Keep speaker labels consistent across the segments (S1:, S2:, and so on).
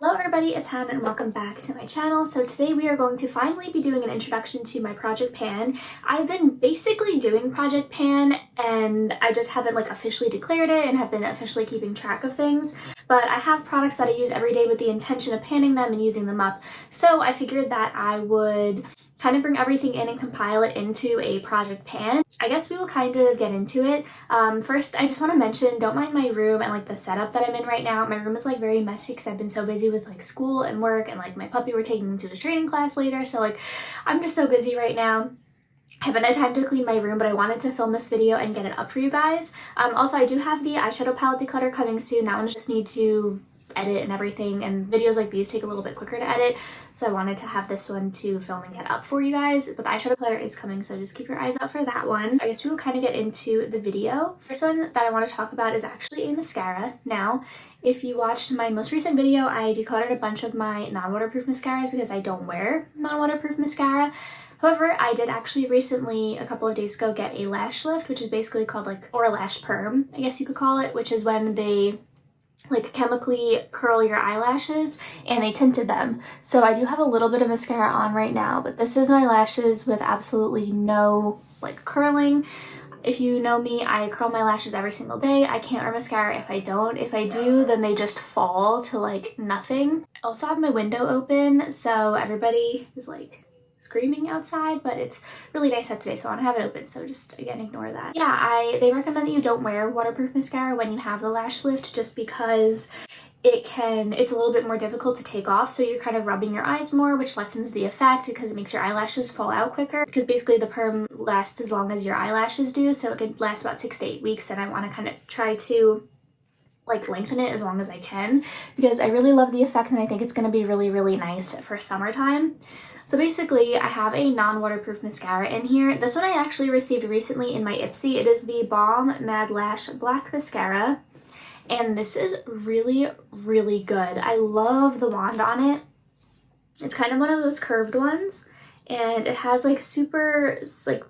S1: Hello everybody, it's Hannah and welcome back to my channel. So today we are going to finally be doing an introduction to my Project Pan. I've been basically doing Project Pan and I just haven't officially declared it and have been officially keeping track of things. But I have products that I use every day with the intention of panning them and using them up. So I figured that I would kind of bring everything in and compile it into a project pan. I guess we will kind of get into it. First, I just want to mention, don't mind my room and the setup that I'm in right now. My room is very messy because I've been so busy with school and work, and my puppy, we're taking him to his training class later. So I'm just so busy right now. I haven't had time to clean my room, but I wanted to film this video and get it up for you guys. Also, I do have the eyeshadow palette declutter coming soon. That one just need to edit and everything, and videos like these take a little bit quicker to edit, so I wanted to have this one to film and get up for you guys. But the eyeshadow palette is coming, so just keep your eyes out for that one. I guess we will kind of get into the video. First one that I want to talk about is actually a mascara. Now, if you watched my most recent video, I decluttered a bunch of my non-waterproof mascaras because I don't wear non-waterproof mascara. However, I did actually recently, a couple of days ago, get a lash lift, which is basically called or a lash perm, I guess you could call it, which is when they chemically curl your eyelashes and they tinted them. So I do have a little bit of mascara on right now, but this is my lashes with absolutely no curling. If you know me, I curl my lashes every single day. I can't wear mascara if I don't. If I do, then they just fall to nothing. I also have my window open, so everybody is screaming outside, but it's really nice out today, so I want to have it open, so just again ignore that. Yeah, they recommend that you don't wear waterproof mascara when you have the lash lift, just because it's a little bit more difficult to take off, so you're kind of rubbing your eyes more, which lessens the effect because it makes your eyelashes fall out quicker, because basically the perm lasts as long as your eyelashes do, so it could last about 6 to 8 weeks, and I want to kind of try to lengthen it as long as I can, because I really love the effect and I think it's going to be really nice for summertime. So basically, I have a non-waterproof mascara in here. This one I actually received recently in my Ipsy. It is the Balm Mad Lash Black Mascara, and this is really good. I love the wand on it. It's kind of one of those curved ones, and it has super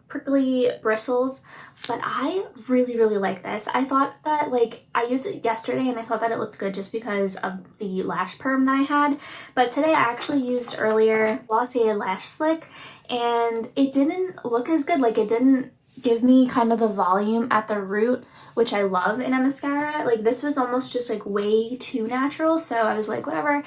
S1: prickly bristles, but I really like this. I thought that I used it yesterday and I thought that it looked good just because of the lash perm that I had, but today I actually used earlier Glossier Lash Slick and it didn't look as good. It didn't give me kind of the volume at the root, which I love in a mascara. This was almost just way too natural, so I was whatever.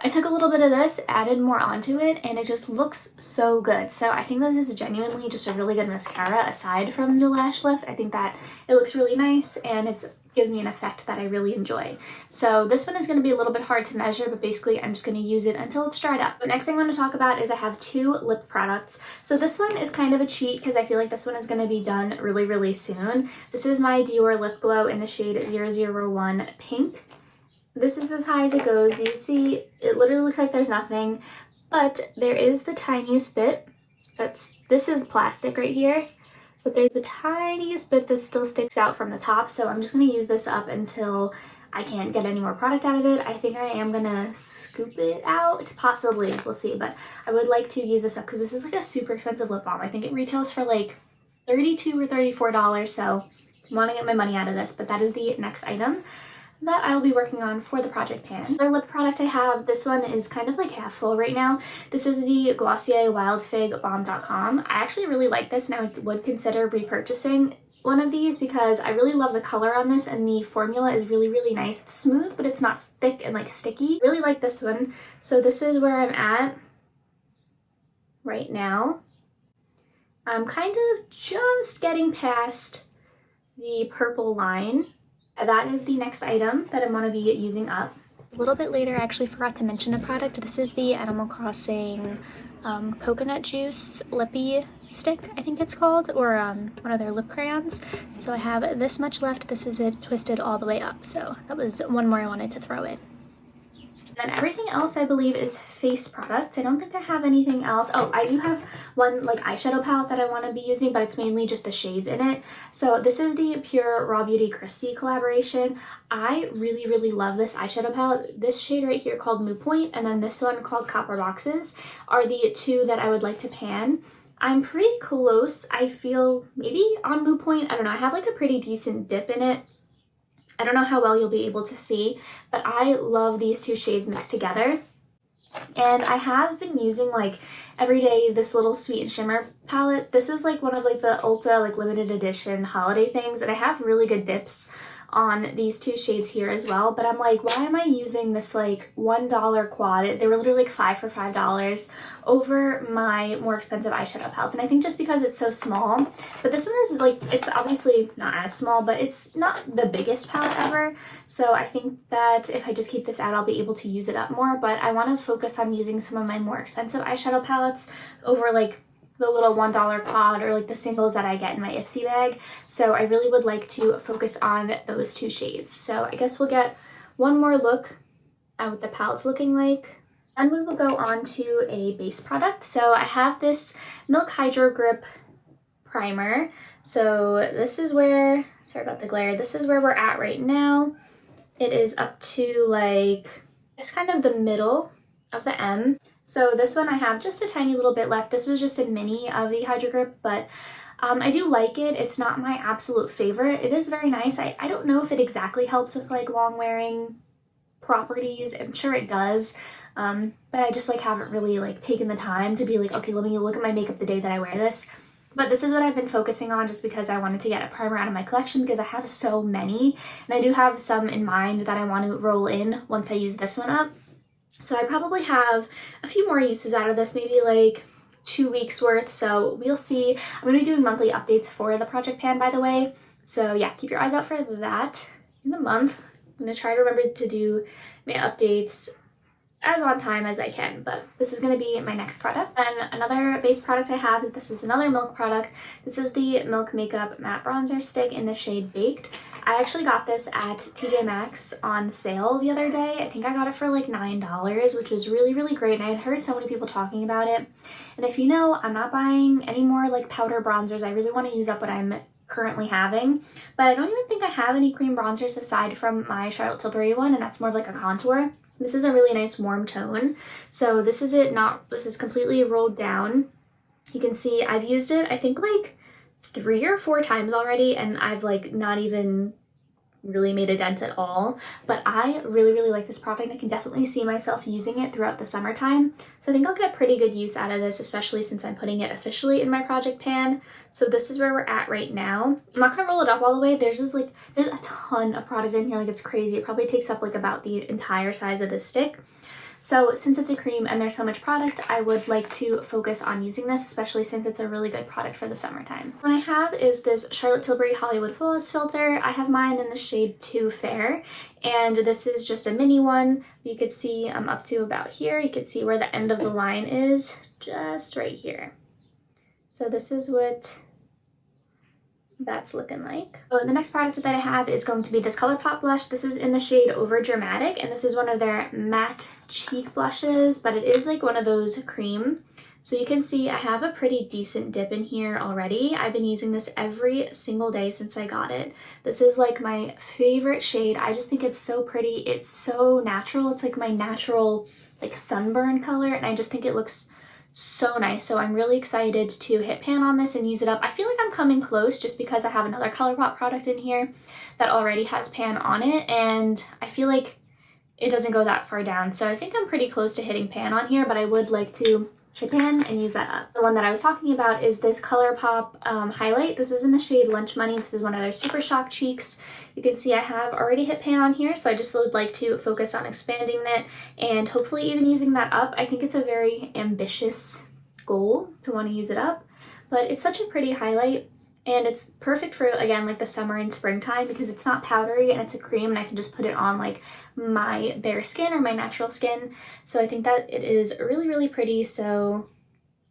S1: I took a little bit of this, added more onto it, and it just looks so good. So I think that this is genuinely just a really good mascara aside from the lash lift. I think that it looks really nice and it gives me an effect that I really enjoy. So this one is going to be a little bit hard to measure, but basically I'm just going to use it until it's dried up. The next thing I'm going to talk about is I have 2 lip products. So this one is kind of a cheat because I feel like this one is going to be done really soon. This is my Dior Lip Glow in the shade 001 Pink. This is as high as it goes. You see, it literally looks like there's nothing, but there is the tiniest bit. This is plastic right here, but there's the tiniest bit that still sticks out from the top, so I'm just going to use this up until I can't get any more product out of it. I think I am going to scoop it out, possibly, we'll see, but I would like to use this up because this is a super expensive lip balm. I think it retails for $32 or $34, so I want to get my money out of this, but that is the next item that I will be working on for the Project Pan. The lip product I have, this one is kind of half full right now. This is the Glossier Wild Fig Balm.com. I actually really like this and I would consider repurchasing one of these because I really love the color on this and the formula is really nice. It's smooth, but it's not thick and sticky. Really like this one. So this is where I'm at right now. I'm kind of just getting past the purple line. That is the next item that I'm going to be using up. A little bit later, I actually forgot to mention a product. This is the Animal Crossing coconut juice lippy stick, I think it's called, or one of their lip crayons. So I have this much left. This is it twisted all the way up. So that was one more I wanted to throw in. And then everything else I believe is face products. I don't think I have anything else. Oh, I do have one eyeshadow palette that I want to be using, but it's mainly just the shades in it. So this is the Pure Raw Beauty Christy collaboration. I really love this eyeshadow palette. This shade right here called Moo Point, and then this one called Copper Boxes are the 2 that I would like to pan. I'm pretty close, I feel, maybe on Moo Point. I don't know, I have a pretty decent dip in it. I don't know how well you'll be able to see, but I love these two shades mixed together. And I have been using like every day this little Sweet and Shimmer palette. This was like one of like the Ulta like limited edition holiday things, and I have really good dips on these two shades here as well, but I'm like, why am I using this like $1 quad? They were literally like 5 for $5 over my more expensive eyeshadow palettes, and I think just because it's so small. But this one is like, it's obviously not as small, but it's not the biggest palette ever, so I think that if I just keep this out, I'll be able to use it up more. But I want to focus on using some of my more expensive eyeshadow palettes over like the little $1 quad or like the singles that I get in my Ipsy bag. So I really would like to focus on those two shades. So I guess we'll get one more look at what the palette's looking like. Then we will go on to a base product. So I have this Milk Hydro Grip primer. So this is where, sorry about the glare, this is where we're at right now. It is up to like, it's kind of the middle of the M. So this one I have just a tiny little bit left. This was just a mini of the Hydro Grip, but I do like it. It's not my absolute favorite. It is very nice. I don't know if it exactly helps with like long wearing properties. I'm sure it does, but I just like haven't really like taken the time to be like, okay, let me look at my makeup the day that I wear this. But this is what I've been focusing on just because I wanted to get a primer out of my collection because I have so many, and I do have some in mind that I want to roll in once I use this one up. So I probably have a few more uses out of this, maybe like 2 weeks worth, so we'll see. I'm going to be doing monthly updates for the project pan, by the way, so yeah, keep your eyes out for that in a month. I'm going to try to remember to do my updates as on time as I can, but this is going to be my next product. And another base product I have, this is another Milk product. This is the Milk Makeup Matte Bronzer Stick in the shade Baked. I actually got this at TJ Maxx on sale the other day. I think I got it for like $9, which was really, really great, and I had heard so many people talking about it. And if you know, I'm not buying any more like powder bronzers. I really want to use up what I'm currently having, but I don't even think I have any cream bronzers aside from my Charlotte Tilbury one, and that's more of like a contour. This is a really nice warm tone. So this is it, this is completely rolled down. You can see I've used it, I think like 3 or 4 times already, and I've like not even really made a dent at all. But I really, really like this product. I can definitely see myself using it throughout the summertime. So I think I'll get pretty good use out of this, especially since I'm putting it officially in my project pan. So this is where we're at right now. I'm not gonna roll it up all the way. There's a ton of product in here, like it's crazy. It probably takes up like about the entire size of this stick. So since it's a cream and there's so much product, I would like to focus on using this, especially since it's a really good product for the summertime. What I have is this Charlotte Tilbury Hollywood Fullest filter. I have mine in the shade Too Fair, and this is just a mini one. You could see I'm up to about here. You could see where the end of the line is, just right here. So this is what that's looking like. So the next product that I have is going to be this Colourpop Blush. This is in the shade Over Dramatic, and this is one of their matte cheek blushes, but it is like one of those cream. So you can see I have a pretty decent dip in here already. I've been using this every single day since I got it. This is like my favorite shade. I just think it's so pretty. It's so natural. It's like my natural like sunburn color, and I just think it looks so nice. So I'm really excited to hit pan on this and use it up. I feel like I'm coming close just because I have another Colourpop product in here that already has pan on it, and I feel like it doesn't go that far down. So I think I'm pretty close to hitting pan on here, but I would like to hit pan and use that up. The one that I was talking about is this Colourpop highlight. This is in the shade Lunch Money. This is one of their Super Shock cheeks. You can see I have already hit pan on here, so I just would like to focus on expanding it and hopefully even using that up. I think it's a very ambitious goal to want to use it up, but it's such a pretty highlight, and it's perfect for, again, like the summer and springtime because it's not powdery and it's a cream, and I can just put it on like my bare skin or my natural skin. So I think that it is really, really pretty. So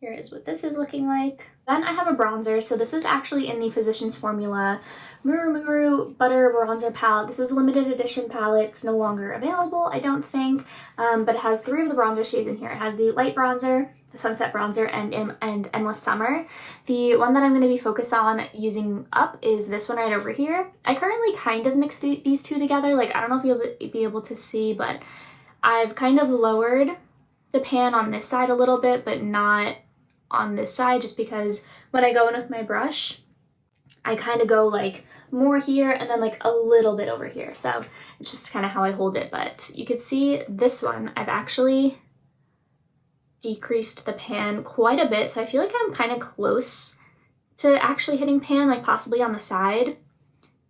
S1: here is what this is looking like. Then I have a bronzer. So this is actually in the Physicians Formula Muru Muru Butter Bronzer Palette. This is a limited edition palette. It's no longer available, I don't think, but it has 3 of the bronzer shades in here. It has the light bronzer, the sunset bronzer, and endless summer. The one that I'm going to be focused on using up is this one right over here. I currently kind of mix these two together. Like, I don't know if you'll be able to see, but I've kind of lowered the pan on this side a little bit, but not on this side, just because when I go in with my brush, I kind of go like more here and then like a little bit over here. So it's just kind of how I hold it. But you could see this one, I've actually decreased the pan quite a bit. So I feel like I'm kind of close to actually hitting pan, like possibly on the side.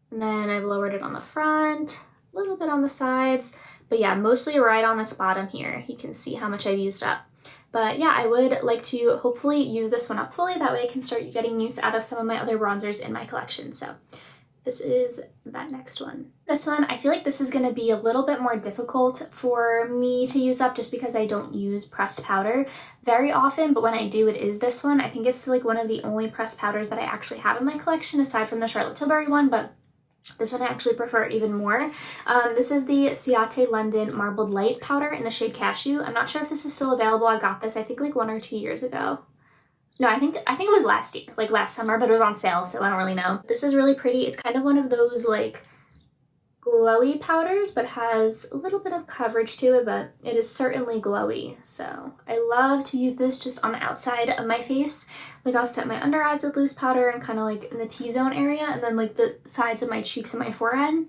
S1: And then I've lowered it on the front, a little bit on the sides. But yeah, mostly right on this bottom here. You can see how much I've used up. But yeah, I would like to hopefully use this one up fully. That way I can start getting use out of some of my other bronzers in my collection. So this is that next one. This one, I feel like this is going to be a little bit more difficult for me to use up just because I don't use pressed powder very often. But when I do, it is this one. I think it's like one of the only pressed powders that I actually have in my collection aside from the Charlotte Tilbury one. But this one I actually prefer even more. This is the Ciate London Marbled Light Powder in the shade Cashew. I'm not sure if this is still available. I got this I think like 1 or 2 years ago. No, I think it was last year, like last summer, but it was on sale, so I don't really know. This is really pretty. It's kind of one of those like glowy powders, but has a little bit of coverage to it, but it is certainly glowy. So I love to use this just on the outside of my face. Like I'll set my under eyes with loose powder and kind of like in the T-zone area, and then like the sides of my cheeks and my forehead,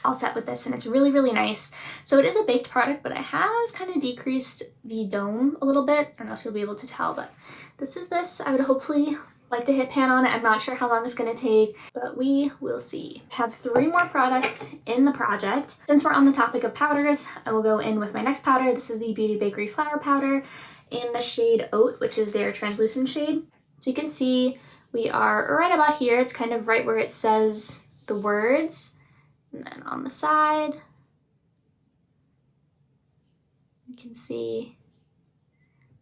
S1: I'll set with this, and it's really, really nice. So it is a baked product, but I have kind of decreased the dome a little bit. I don't know if you'll be able to tell, but this is this. I would hopefully like to hit pan on it. I'm not sure how long it's going to take, but we will see. I have 3 more products in the project. Since we're on the topic of powders, I will go in with my next powder. This is the Beauty Bakery Flour Powder in the shade Oat, which is their translucent shade. So you can see we are right about here. It's kind of right where it says the words. And then on the side, you can see.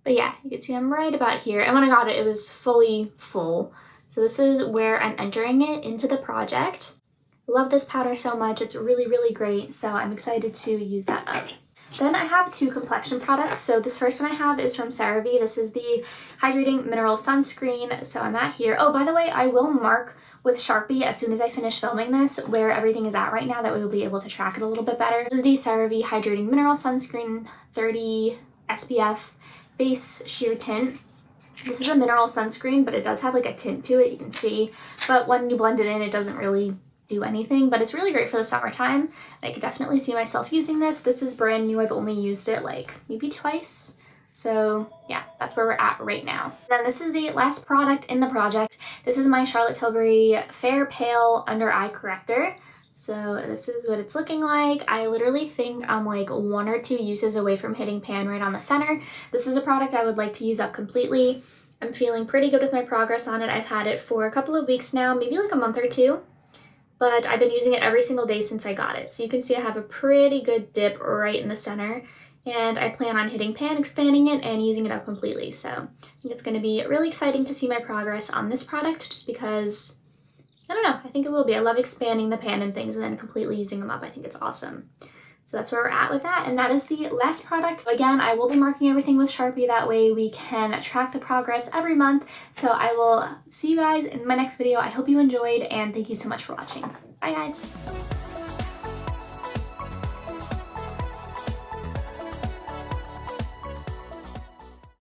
S1: But yeah, you can see I'm right about here. And when I got it, it was fully full. So this is where I'm entering it into the project. Love this powder so much. It's really, really great. So I'm excited to use that up. Then I have 2 complexion products. So this first one I have is from CeraVe. This is the Hydrating Mineral Sunscreen. So I'm at here. Oh, by the way, I will mark with Sharpie as soon as I finish filming this where everything is at right now. That way we'll be able to track it a little bit better. This is the CeraVe Hydrating Mineral Sunscreen 30 SPF Base Sheer Tint. This is a mineral sunscreen, but it does have like a tint to it, you can see. But when you blend it in, it doesn't really do anything, but it's really great for the summertime. I could definitely see myself using this. This is brand new. I've only used it like maybe twice. So yeah, that's where we're at right now. Then this is the last product in the project. This is my Charlotte Tilbury Fair Pale Under Eye Corrector. So this is what it's looking like. I literally think I'm like 1 or 2 uses away from hitting pan right on the center. This is a product I would like to use up completely. I'm feeling pretty good with my progress on it. I've had it for a couple of weeks now, maybe like a month or 2. But I've been using it every single day since I got it. So you can see I have a pretty good dip right in the center. And I plan on hitting pan, expanding it, and using it up completely. So I think it's going to be really exciting to see my progress on this product just because, I don't know, I think it will be. I love expanding the pan and things and then completely using them up. I think it's awesome. So that's where we're at with that. And that is the last product. So again, I will be marking everything with Sharpie. That way we can track the progress every month. So I will see you guys in my next video. I hope you enjoyed and thank you so much for watching. Bye guys.